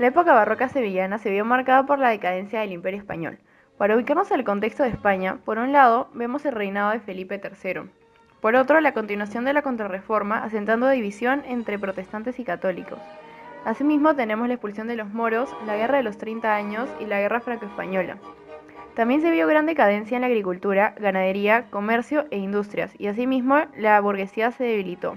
La época barroca sevillana se vio marcada por la decadencia del Imperio español. Para ubicarnos en el contexto de España, por un lado, vemos el reinado de Felipe III. Por otro, la continuación de la Contrarreforma, asentando división entre protestantes y católicos. Asimismo, tenemos la expulsión de los moros, la Guerra de los 30 años y la Guerra Franco-Española. También se vio gran decadencia en la agricultura, ganadería, comercio e industrias, y asimismo la burguesía se debilitó.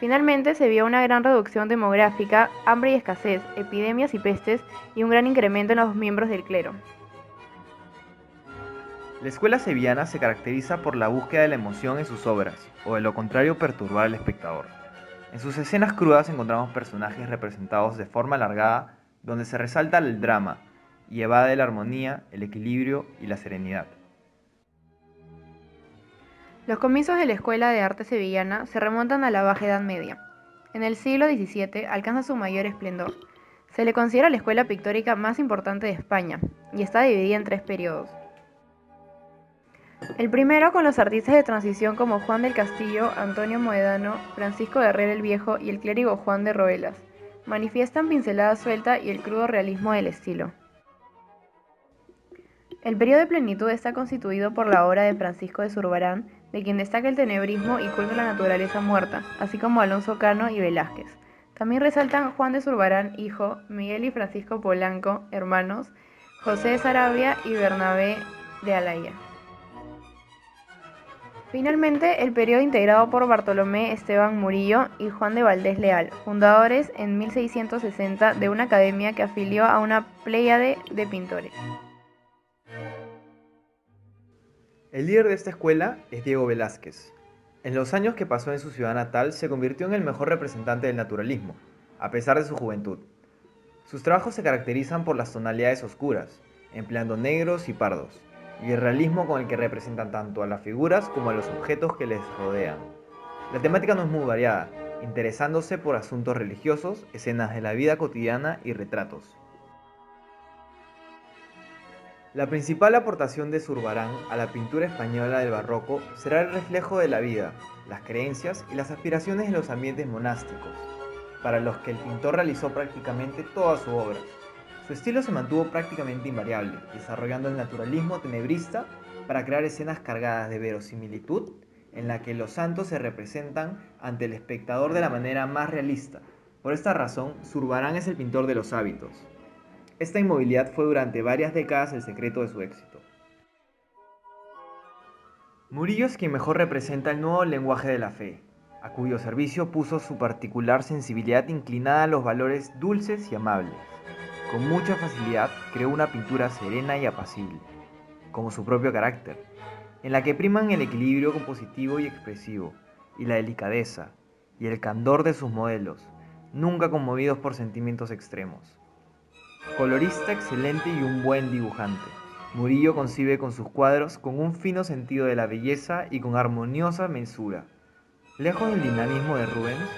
Finalmente se vio una gran reducción demográfica, hambre y escasez, epidemias y pestes, y un gran incremento en los miembros del clero. La escuela sevillana se caracteriza por la búsqueda de la emoción en sus obras, o de lo contrario perturbar al espectador. En sus escenas crudas encontramos personajes representados de forma alargada, donde se resalta el drama y evade la armonía, el equilibrio y la serenidad. Los comienzos de la Escuela de Arte Sevillana se remontan a la Baja Edad Media. En el siglo XVII alcanza su mayor esplendor. Se le considera la escuela pictórica más importante de España, y está dividida en tres periodos. El primero con los artistas de transición como Juan del Castillo, Antonio Moedano, Francisco de Herrera el Viejo y el clérigo Juan de Roelas. Manifiestan pincelada suelta y el crudo realismo del estilo. El periodo de plenitud está constituido por la obra de Francisco de Zurbarán, de quien destaca el tenebrismo y culto a la naturaleza muerta, así como Alonso Cano y Velázquez. También resaltan Juan de Zurbarán, hijo, Miguel y Francisco Polanco, hermanos, José de Sarabia y Bernabé de Alaya. Finalmente, el periodo integrado por Bartolomé Esteban Murillo y Juan de Valdés Leal, fundadores en 1660 de una academia que afilió a una pléyade de pintores. El líder de esta escuela es Diego Velázquez. En los años que pasó en su ciudad natal se convirtió en el mejor representante del naturalismo, a pesar de su juventud. Sus trabajos se caracterizan por las tonalidades oscuras, empleando negros y pardos, y el realismo con el que representan tanto a las figuras como a los objetos que les rodean. La temática no es muy variada, interesándose por asuntos religiosos, escenas de la vida cotidiana y retratos. La principal aportación de Zurbarán a la pintura española del barroco será el reflejo de la vida, las creencias y las aspiraciones de los ambientes monásticos, para los que el pintor realizó prácticamente toda su obra. Su estilo se mantuvo prácticamente invariable, desarrollando el naturalismo tenebrista para crear escenas cargadas de verosimilitud en la que los santos se representan ante el espectador de la manera más realista. Por esta razón, Zurbarán es el pintor de los hábitos. Esta inmovilidad fue durante varias décadas el secreto de su éxito. Murillo es quien mejor representa el nuevo lenguaje de la fe, a cuyo servicio puso su particular sensibilidad inclinada a los valores dulces y amables. Con mucha facilidad creó una pintura serena y apacible, como su propio carácter, en la que priman el equilibrio compositivo y expresivo, y la delicadeza, y el candor de sus modelos, nunca conmovidos por sentimientos extremos. Colorista excelente y un buen dibujante, Murillo concibe con sus cuadros con un fino sentido de la belleza y con armoniosa mesura. Lejos del dinamismo de Rubens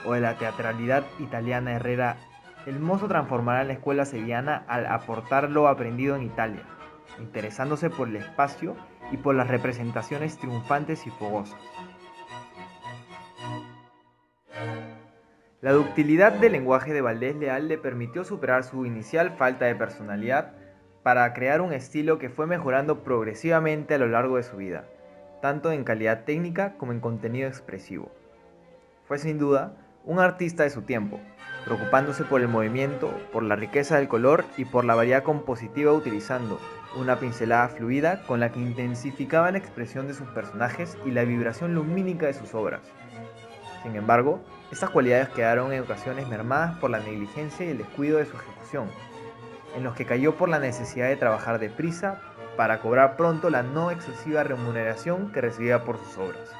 o de la teatralidad italiana de Herrera, el mozo transformará la escuela sevillana al aportar lo aprendido en Italia, interesándose por el espacio y por las representaciones triunfantes y fogosas. La ductilidad del lenguaje de Valdés Leal le permitió superar su inicial falta de personalidad para crear un estilo que fue mejorando progresivamente a lo largo de su vida, tanto en calidad técnica como en contenido expresivo. Fue sin duda un artista de su tiempo, preocupándose por el movimiento, por la riqueza del color y por la variedad compositiva utilizando una pincelada fluida con la que intensificaba la expresión de sus personajes y la vibración lumínica de sus obras. Sin embargo, estas cualidades quedaron en ocasiones mermadas por la negligencia y el descuido de su ejecución, en los que cayó por la necesidad de trabajar deprisa para cobrar pronto la no excesiva remuneración que recibía por sus obras.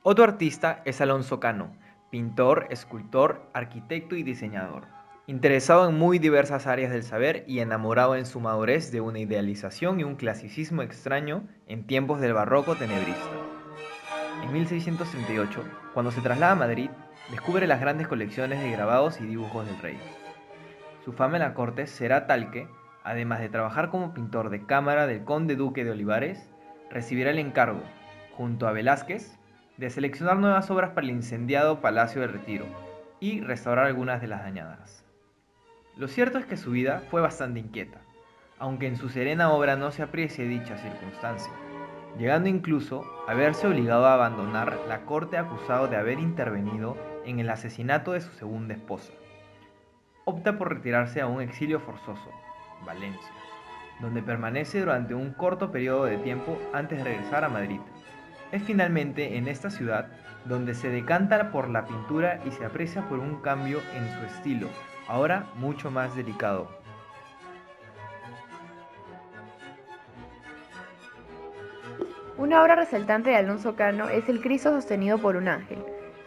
Otro artista es Alonso Cano, pintor, escultor, arquitecto y diseñador, interesado en muy diversas áreas del saber y enamorado en su madurez de una idealización y un clasicismo extraño en tiempos del barroco tenebrista. En 1638, cuando se traslada a Madrid, descubre las grandes colecciones de grabados y dibujos del rey. Su fama en la corte será tal que, además de trabajar como pintor de cámara del conde duque de Olivares, recibirá el encargo, junto a Velázquez, de seleccionar nuevas obras para el incendiado Palacio del Retiro. y restaurar algunas de las dañadas. Lo cierto es que su vida fue bastante inquieta, aunque en su serena obra no se aprecie dicha circunstancia, llegando incluso a verse obligado a abandonar la corte acusado de haber intervenido en el asesinato de su segunda esposa. Opta por retirarse a un exilio forzoso, Valencia, donde permanece durante un corto periodo de tiempo antes de regresar a Madrid. Es finalmente en esta ciudad donde se decanta por la pintura y se aprecia por un cambio en su estilo, ahora mucho más delicado. Una obra resaltante de Alonso Cano es el Cristo sostenido por un ángel,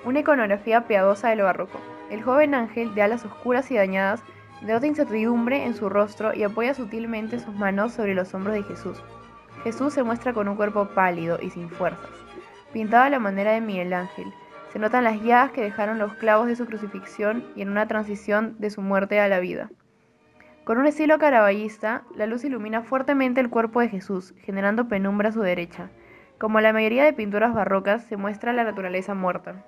una iconografía piadosa de lo barroco. El joven ángel, de alas oscuras y dañadas, denota incertidumbre en su rostro y apoya sutilmente sus manos sobre los hombros de Jesús. Jesús se muestra con un cuerpo pálido y sin fuerzas, pintado a la manera de Miguel Ángel. Se notan las llagas que dejaron los clavos de su crucifixión y en una transición de su muerte a la vida. Con un estilo caravallista, la luz ilumina fuertemente el cuerpo de Jesús, generando penumbra a su derecha. Como la mayoría de pinturas barrocas, se muestra la naturaleza muerta.